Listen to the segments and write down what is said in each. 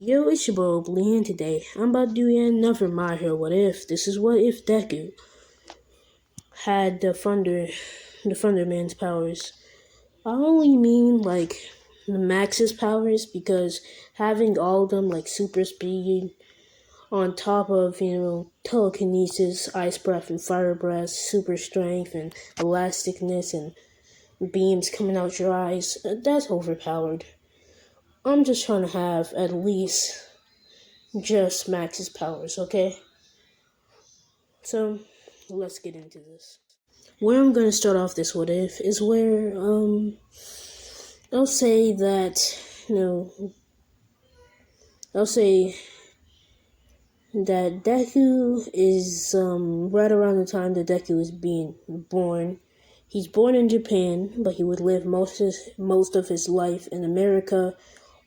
Yo, it's your boy Lee, and today I'm about to do yet another My Hero What If. This is what if Deku had the Thunderman's powers. I only mean like the Max's powers because having all of them like super speed on top of telekinesis, ice breath and fire breath, super strength and elasticness and beams coming out your eyes, that's overpowered. I'm just trying to have at least just Max's powers, okay? So, let's get into this. Where I'm going to start off this what if is where, I'll say that, you know, I'll say that Deku is, right around the time that Deku is being born. He's born in Japan, but he would live most of his life in America,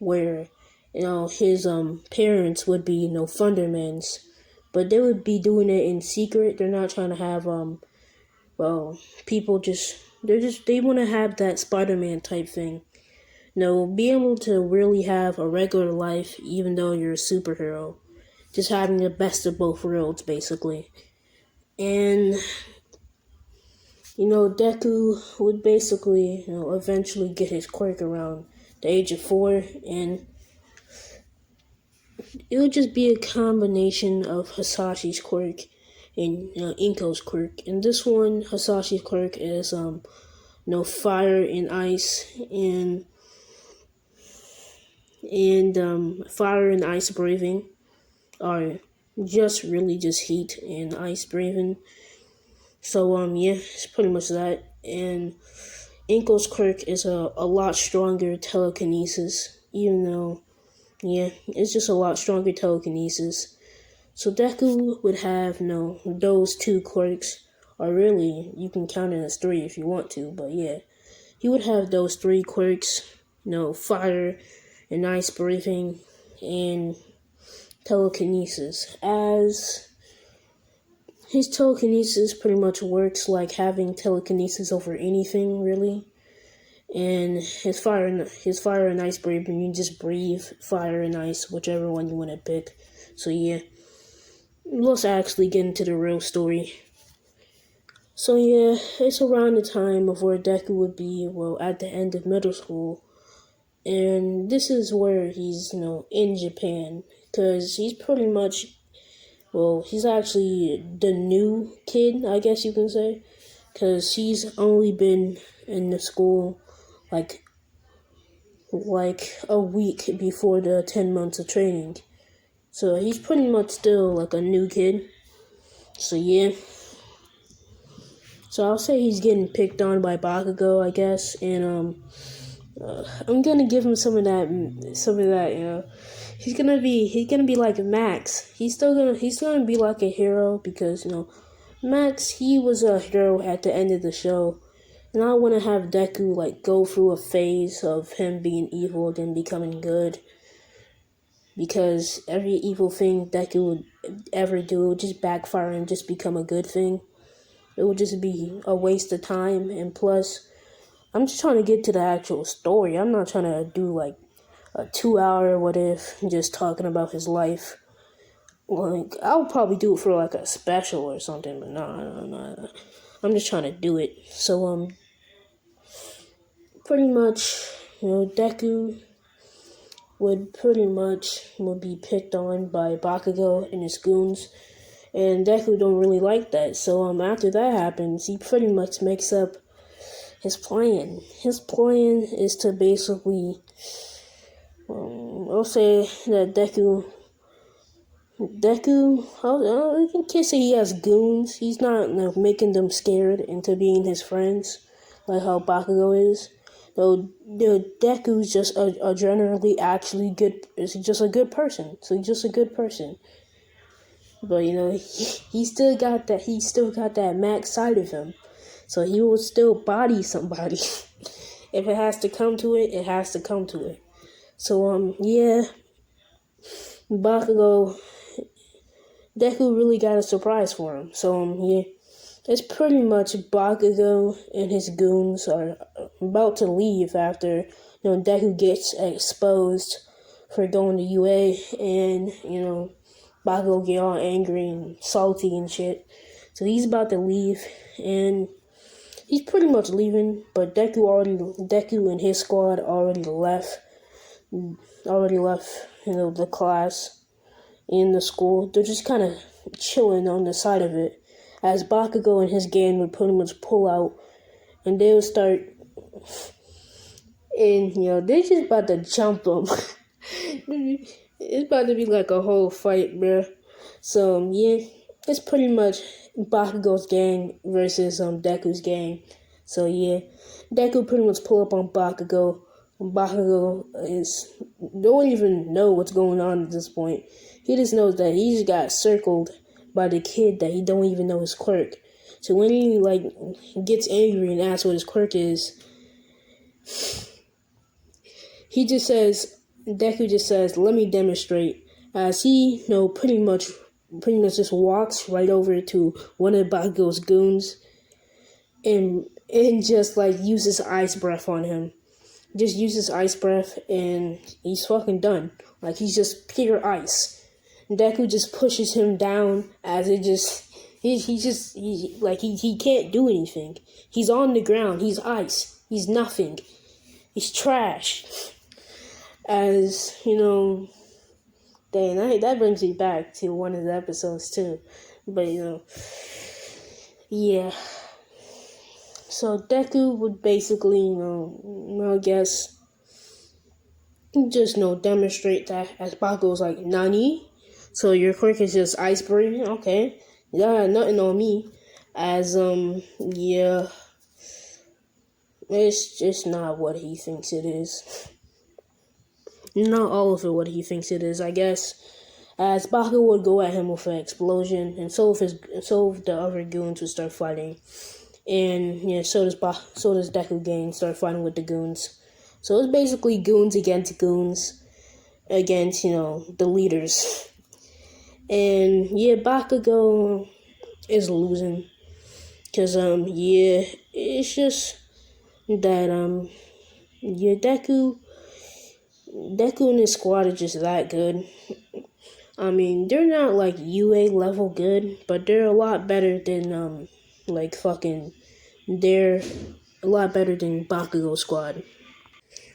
where, his, parents would be, Thundermans. But they would be doing it in secret. They're not trying to have, people they want to have that Spider-Man type thing. Be able to really have a regular life even though you're a superhero. Just having the best of both worlds, basically. And, Deku would basically, eventually get his quirk around the age of 4, and it would just be a combination of Hasashi's quirk and Inko's quirk. And this one, Hasashi's quirk is fire and ice and fire and ice breathing are just heat and ice breathing. So yeah, it's pretty much that. And Inko's quirk is a lot stronger telekinesis, even though it's just a lot stronger telekinesis. So Deku would have those two quirks, or really you can count it as 3 if you want to, but yeah, he would have those 3 quirks, fire and ice breathing and telekinesis. As his telekinesis pretty much works like having telekinesis over anything, really. And his fire and ice breathing, you just breathe fire and ice, whichever one you want to pick. So yeah, let's actually get into the real story. So yeah, it's around the time of where Deku would be, at the end of middle school. And this is where he's, in Japan. Because he's pretty much, he's actually the new kid, I guess you can say. Because he's only been in the school, like a week before the 10 months of training. So he's pretty much still like a new kid. So yeah. So I'll say he's getting picked on by Bakugo, I guess, and I'm gonna give him some of that, He's gonna be like Max. He's gonna be like a hero because Max, he was a hero at the end of the show, and I want to have Deku like go through a phase of him being evil then becoming good. Because every evil thing Deku would ever do would just backfire and just become a good thing. It would just be a waste of time, and plus, I'm just trying to get to the actual story. I'm not trying to do like a 2-hour what if, just talking about his life. Like, I'll probably do it for like a special or something, but no. I'm just trying to do it. So, pretty much, Deku would be picked on by Bakugo and his goons. And Deku don't really like that. So after that happens, he pretty much makes up his plan. His plan is to basically, I'll say that Deku, I can't say he has goons. He's not making them scared into being his friends, like how Bakugo is. Though Deku's just a generally actually good. Is just a good person. So he's just a good person. But he still got that. He still got that Max side of him, so he will still body somebody. If it has to come to it, it has to come to it. So yeah, Bakugo, Deku really got a surprise for him. So yeah, it's pretty much Bakugo and his goons are about to leave after Deku gets exposed for going to UA, and Bakugo get all angry and salty and shit. So he's about to leave, and he's pretty much leaving. But Deku and his squad already left. The class in the school. They're just kind of chilling on the side of it, as Bakugo and his gang would pretty much pull out, and they would start. And they're just about to jump them. It's about to be like a whole fight, bro. So yeah, it's pretty much Bakugo's gang versus Deku's gang. So yeah, Deku pretty much pull up on Bakugo. Bakugo don't even know what's going on at this point. He just knows that he just got circled by the kid that he don't even know his quirk. So when he gets angry and asks what his quirk is, Deku just says, "Let me demonstrate." As he, pretty much just walks right over to one of Bakugo's goons, and just uses ice breath on him. Just uses ice breath, and he's fucking done. He's just pure ice. Deku just pushes him down, as it just he can't do anything. He's on the ground. He's ice. He's nothing. He's trash. As dang, that brings me back to one of the episodes too. But yeah. So Deku would basically, I guess, just demonstrate that, as Bakugo's like, "Nani? So your quirk is just ice breathing? Okay. Yeah, nothing on me." As yeah, it's just not what he thinks it is. Not all of it what he thinks it is, I guess. As Bakugo would go at him with an explosion, and so if the other goons would start fighting. And so does Deku gang start fighting with the goons. So it's basically goons against the leaders. And yeah, Bakugo is losing, cause it's just that Deku and his squad are just that good. I mean, they're not UA level good, but they're a lot better than they're a lot better than Bakugo squad.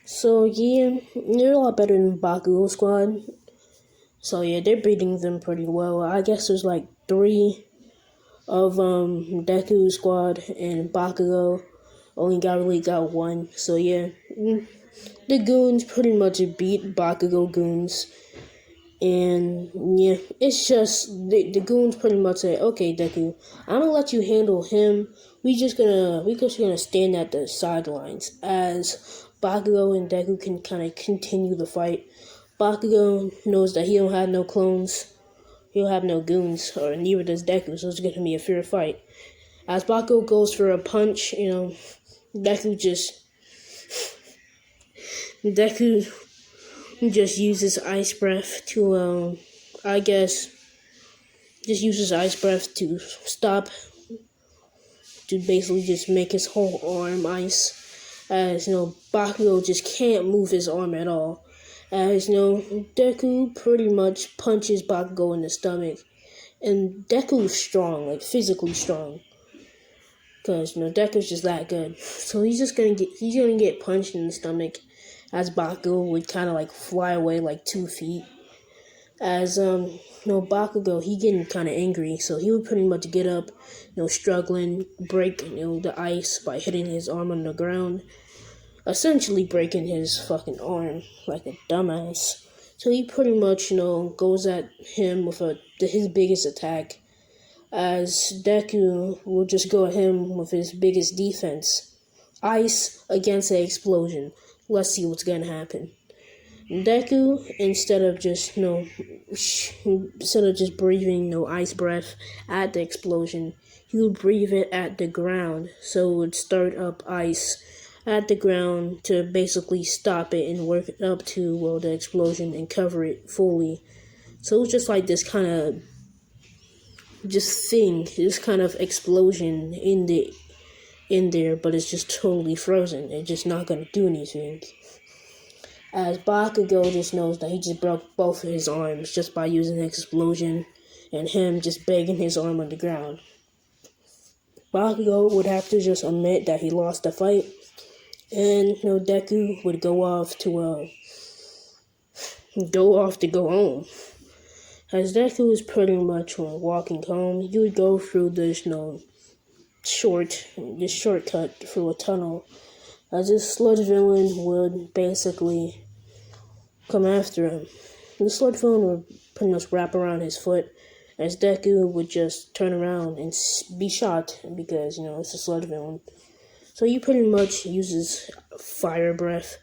So yeah, they're a lot better than Bakugo squad. So yeah, they're beating them pretty well. I guess there's 3 of Deku squad, and Bakugo only got 1. So yeah, the goons pretty much beat Bakugo goons. And yeah, it's just the goons pretty much say, "Okay, Deku, I'm gonna let you handle him. We just gonna stand at the sidelines," as Bakugo and Deku can kind of continue the fight. Bakugo knows that he don't have no clones, he don't have no goons, or neither does Deku, so it's gonna be a fair fight. As Bakugo goes for a punch, Deku just uses ice breath to, stop, to basically just make his whole arm ice. As, Bakugo just can't move his arm at all. As, Deku pretty much punches Bakugo in the stomach. And Deku's strong, physically strong. Because, Deku's just that good. So he's gonna get punched in the stomach, as Bakugo would kind of fly away 2 feet. As Bakugo, he getting kind of angry, so he would pretty much get up, struggling, break the ice by hitting his arm on the ground, essentially breaking his fucking arm like a dumbass. So he pretty much goes at him with his biggest attack, as Deku will just go at him with his biggest defense, ice against an explosion. Let's see what's gonna happen. Deku, instead of just breathing ice breath at the explosion, he would breathe it at the ground, so it would start up ice at the ground to basically stop it and work it up to the explosion and cover it fully. So it's just this kind of this kind of explosion in there, but it's just totally frozen. It's just not gonna do anything. as Bakugo just knows that he just broke both of his arms just by using an explosion and him just begging his arm on the ground. Bakugo would have to just admit that he lost the fight, and Deku would go off to go home. As Deku was pretty much walking home, he would go through this shortcut through a tunnel, as this sludge villain would basically come after him. The sludge villain would pretty much wrap around his foot, as Deku would just turn around and be shot because, it's a sludge villain. So he pretty much uses fire breath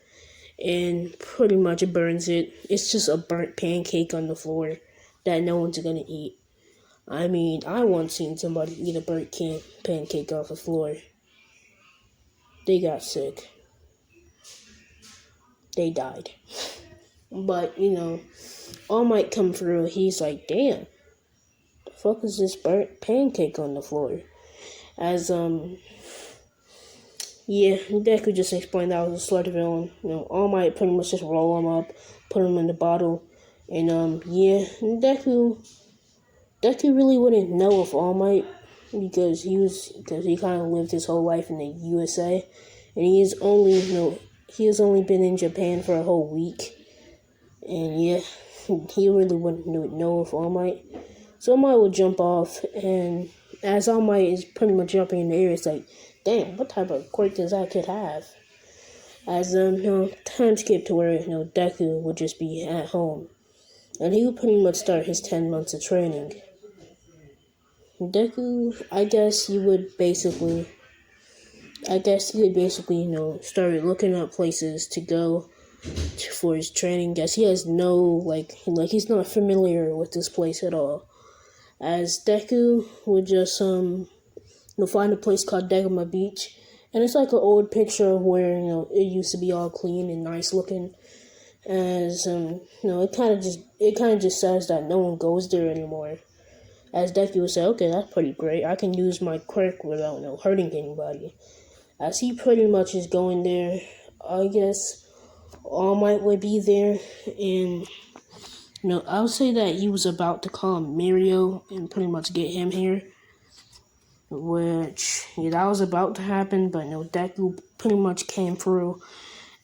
and pretty much burns it. It's just a burnt pancake on the floor that no one's gonna eat. I mean, I once seen somebody eat a burnt pancake off the floor. They got sick. They died. But, All Might come through. He's like, damn, the fuck is this burnt pancake on the floor? As, Deku just explained that was a sludge villain. All Might pretty much just roll him up, put him in the bottle, and, Deku really wouldn't know of All Might because he kind of lived his whole life in the USA, and he has only been in Japan for a whole week, and he really wouldn't know of All Might. So All Might would jump off, and as All Might is pretty much jumping in the air, it's like, damn, what type of quirk does that kid have? As time skip to where Deku would just be at home, and he would pretty much start his 10 months of training. Deku, I guess he would basically, start looking up places to go for his training, as he has no, he's not familiar with this place at all. As Deku would just, find a place called Degama Beach, and it's like an old picture of where, it used to be all clean and nice looking, as, it kind of just says that no one goes there anymore. As Deku would say, okay, that's pretty great. I can use my quirk without hurting anybody. As he pretty much is going there, I guess All Might would be there, and I'll say that he was about to call Mirio and pretty much get him here, which that was about to happen, but Deku pretty much came through,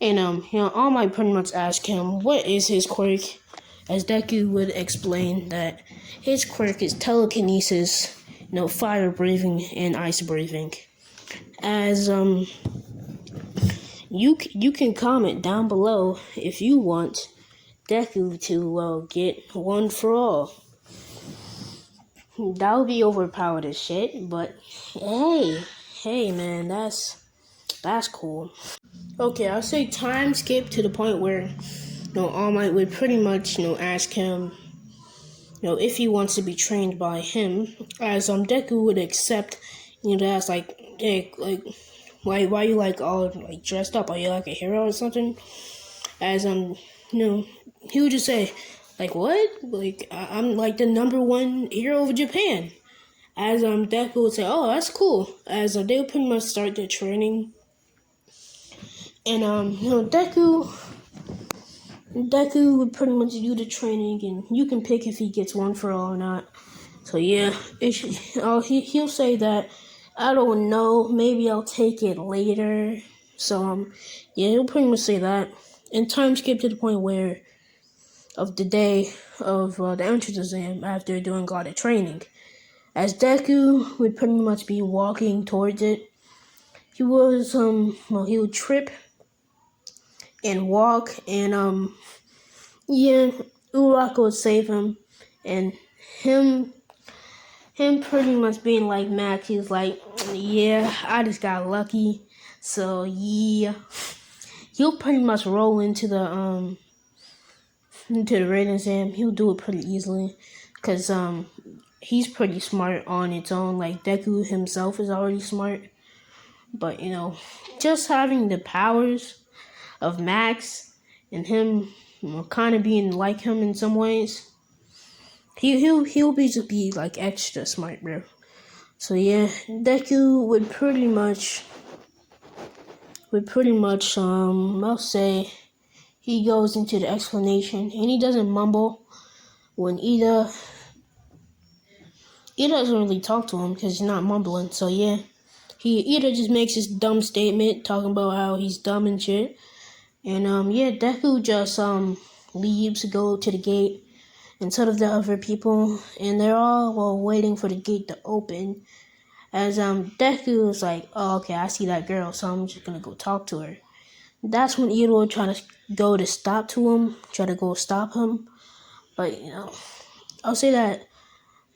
and All Might pretty much asked him what is his quirk, as Deku would explain that his quirk is telekinesis, fire breathing and ice breathing. As you can comment down below if you want Deku to get one for all. That would be overpowered as shit, but hey man, that's cool. Okay, I'll say time skip to the point where All Might would pretty much ask him if he wants to be trained by him, as Deku would accept that's like, hey, why you all dressed up? Are you like a hero or something? As he would just say, what? I'm like the #1 hero of Japan. As Deku would say, oh, that's cool. As they would pretty much start their training, and Deku would pretty much do the training, and you can pick if he gets one for all or not. So he'll say that, I don't know, maybe I'll take it later. So he'll pretty much say that. And time skip to the point where of the day of the entrance exam after doing all the training. As Deku would pretty much be walking towards it, he would trip and walk, and Uraka would save him, and him pretty much being like Max, he's like, yeah, I just got lucky. So yeah, he'll pretty much roll into the rating exam. He'll do it pretty easily, because he's pretty smart on its own. Like Deku himself is already smart, but just having the powers of Max and him kind of being like him in some ways, he'll be like extra smart, bro. So yeah, Deku would pretty much I'll say he goes into the explanation, and he doesn't mumble when Ida doesn't really talk to him because he's not mumbling. So yeah, Ida just makes this dumb statement talking about how he's dumb and shit. And yeah, Deku just leaves to go to the gate instead of the other people, and they're all waiting for the gate to open. As Deku is like, oh okay, I see that girl, so I'm just gonna go talk to her. That's when Ida will try to go to try to go stop him. But I'll say that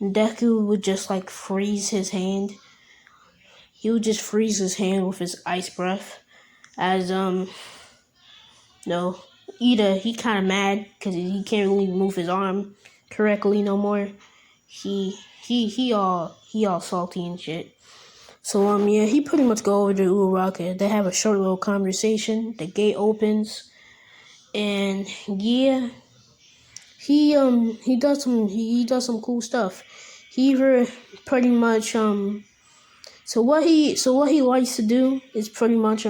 Deku would just like freeze his hand. He would just freeze his hand with his ice breath. As no, Ida, he kind of mad because he can't really move his arm correctly no more. He all salty and shit. So yeah, he pretty much go over to Uraraka. They have a short little conversation. The gate opens, and yeah, he does some cool stuff. He pretty much so what he likes to do is pretty much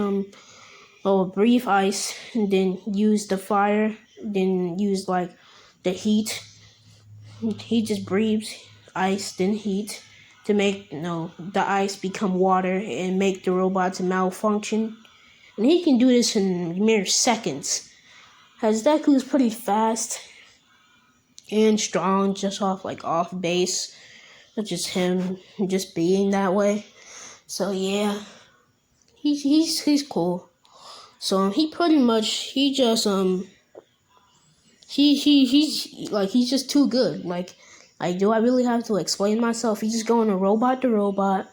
breathe ice and then use the fire, then use like the heat. He just breathes ice then heat to make the ice become water and make the robots malfunction. And he can do this in mere seconds. As Deku is pretty fast and strong, just off base, just him just being that way. So yeah, he's cool. So he pretty much he's just too good. Like do I really have to explain myself? He's just going to robot to robot,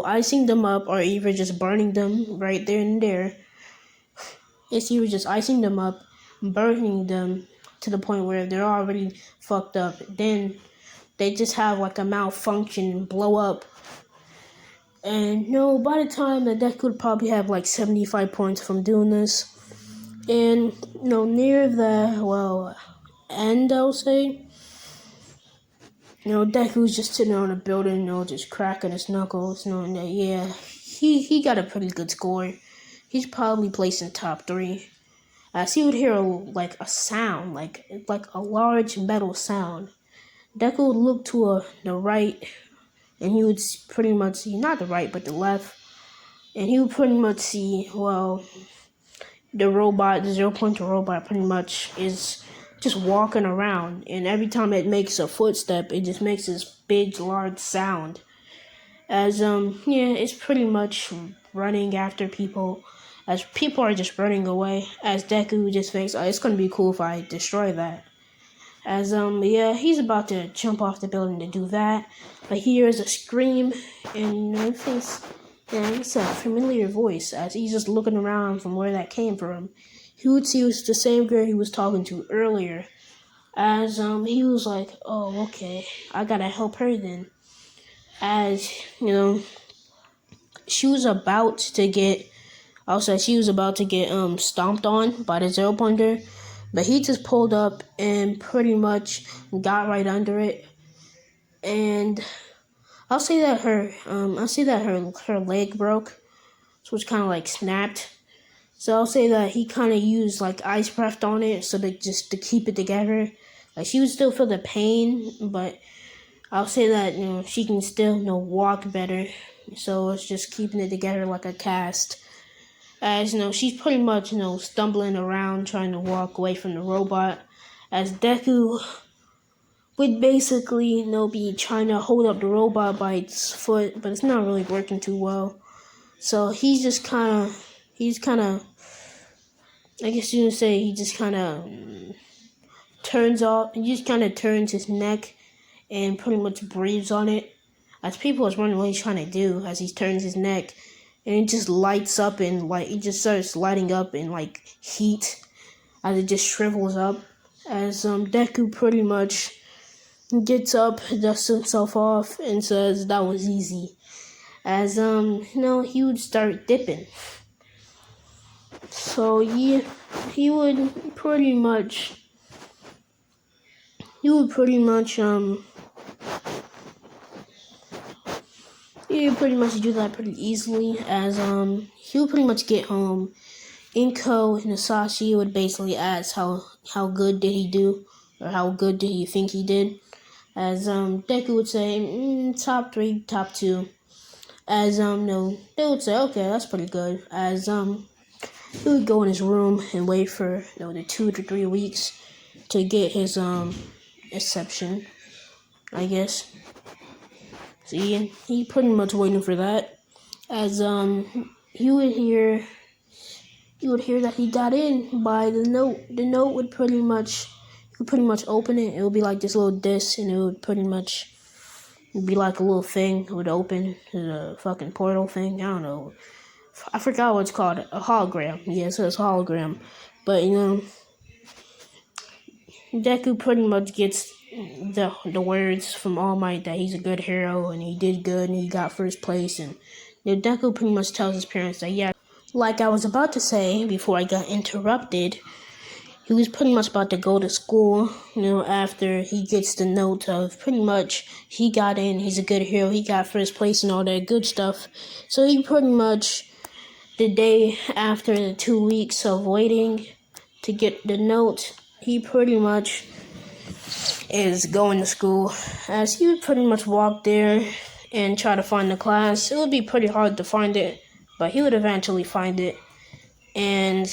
icing them up or either just burning them right there and there. It's either just icing them up, burning them to the point where they're already fucked up. Then they just have like a malfunction, blow up. And by the time that Deku would probably have like 75 points from doing this. And near the end, I'll say, Deku's just sitting on a building, just cracking his knuckles, yeah, he got a pretty good score. He's probably placing top 3. As he would hear a sound, like a large metal sound. Deku would look to the right, and he would pretty much see, not the right, but the left, and he would pretty much see, the 0 point robot pretty much is just walking around, and every time it makes a footstep, it just makes this big, large sound. As, it's pretty much running after people, as people are just running away, as Deku just thinks, oh, it's gonna be cool if I destroy that. As, he's about to jump off the building to do that, but he hears a scream, and, it's a familiar voice, as he's just looking around from where that came from. He would see it was the same girl he was talking to earlier, as, he was like, oh, okay, I gotta help her then. As, she was about to get stomped on by the 0 pointer, but he just pulled up and pretty much got right under it. And I'll say that her leg broke, so it's kind of like snapped. So I'll say that he kind of used like ice breath on it, so to keep it together. Like she would still feel the pain, but I'll say that she can still walk better. So it's just keeping it together like a cast. As she's pretty much stumbling around trying to walk away from the robot. As Deku would basically be trying to hold up the robot by its foot, but it's not really working too well. So he's kind of I guess you would say he just kind of turns his neck and pretty much breathes on it. As people is wondering what he's trying to do, as he turns his neck, and it just lights up and it just starts lighting up in heat, as it just shrivels up. As Deku pretty much gets up, dusts himself off, and says that was easy. As he would start dipping. So yeah, he would pretty much do that pretty easily. As he would pretty much get home, Inko and Asashi would basically ask how good did he do, or how good did he think he did. As Deku would say, top 3, top 2. As no, they would say, okay, that's pretty good. As he would go in his room and wait for the 2 to 3 weeks to get his exception, I guess. So yeah, he pretty much waiting for that. As you would hear that he got in by the note. The note would pretty much, you could pretty much open it. It would be like this little disc, and it would pretty much be like a little thing. It would open the fucking portal thing. I don't know. I forgot what it's called. A hologram. Yeah, it says hologram. But Deku pretty much gets the words from All Might that he's a good hero and he did good and he got first place. And Deku pretty much tells his parents that, yeah, like I was about to say before I got interrupted, he was pretty much about to go to school, after he gets the note of pretty much he got in, he's a good hero, he got first place and all that good stuff. So he pretty much, the day after the 2 weeks of waiting to get the note, he pretty much is going to school. As he would pretty much walk there and try to find the class. It would be pretty hard to find it, but he would eventually find it. And,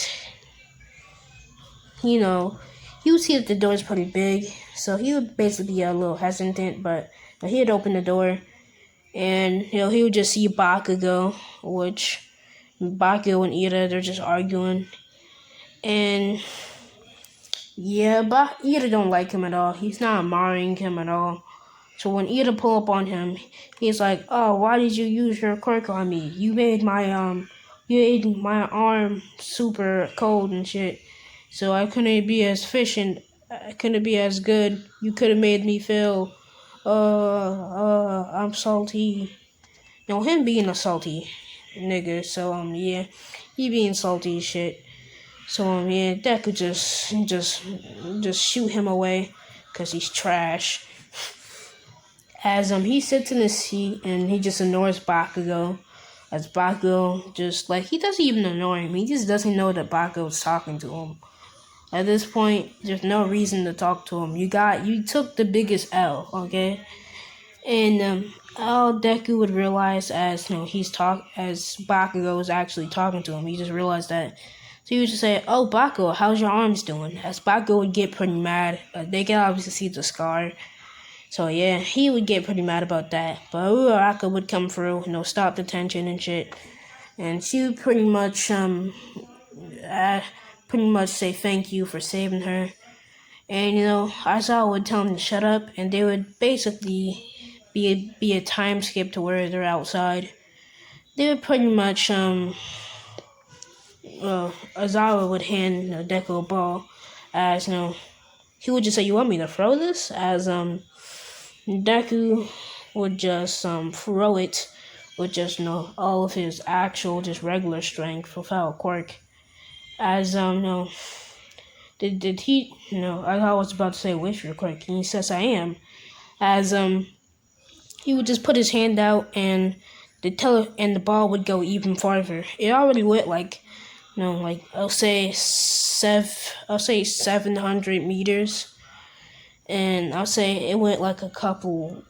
he would see that the door is pretty big, so he would basically be a little hesitant, but he would open the door, and, he would just see Bakugo, which Bakugo and Ida, they're just arguing. And, yeah, but Ida don't like him at all. He's not admiring him at all. So when Ida pull up on him, he's like, "Oh, why did you use your quirk on me? You made my arm super cold and shit. So I couldn't be as efficient. I couldn't be as good. You could have made me feel, I'm salty." Him being a salty nigga. So yeah, he being salty as shit. So yeah, that could just shoot him away, cause he's trash. As he sits in his seat and he just ignores Bakugo. As Bakugo just he doesn't even annoy him. He just doesn't know that Bakugo's talking to him. At this point, there's no reason to talk to him. You took the biggest L, okay? And all Deku would realize as as Bakugo is actually talking to him, he just realized that. So he would just say, "Oh, Bakugo, how's your arms doing?" As Bakugo would get pretty mad. They can obviously see the scar. So yeah, he would get pretty mad about that. But Uraraka would come through, stop the tension and shit. And she would pretty much say thank you for saving her. And Aizawa would tell them to shut up, and they would basically be a time skip to where they're outside. They would pretty much Aizawa would hand Deku a ball, as he would just say, "You want me to throw this?" As Deku would just throw it with just all of his actual just regular strength without quirk. As did he I was about to say with your quirk, and he says I am. As he would just put his hand out and the ball would go even farther. It already went I'll say 700 meters. And I'll say it went a couple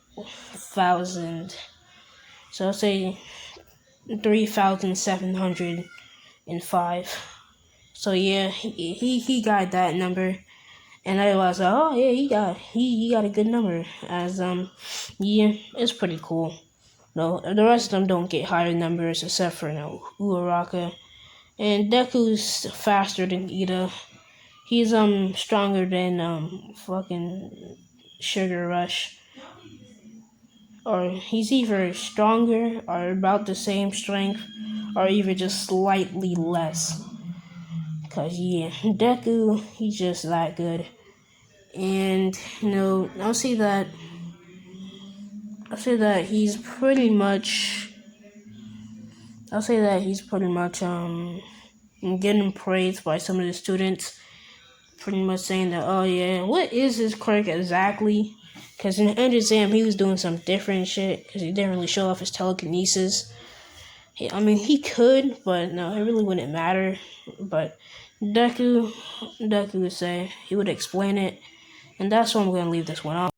thousand. So I'll say 3,705. So yeah, he got that number. And I was like, oh yeah, he got a good number. As yeah, it's pretty cool. No, the rest of them don't get higher numbers except for Uraraka. And Deku's faster than Ida. He's stronger than fucking Sugar Rush. Or he's either stronger or about the same strength, or even just slightly less. Cause yeah, Deku, he's just that good. And I'll say that he's pretty much getting praised by some of the students. Pretty much saying that, oh yeah, what is his quirk exactly? Because in the end exam, he was doing some different shit, because he didn't really show off his telekinesis. I mean, he could, but no, it really wouldn't matter. But Deku would say he would explain it, and that's why I'm gonna leave this one off.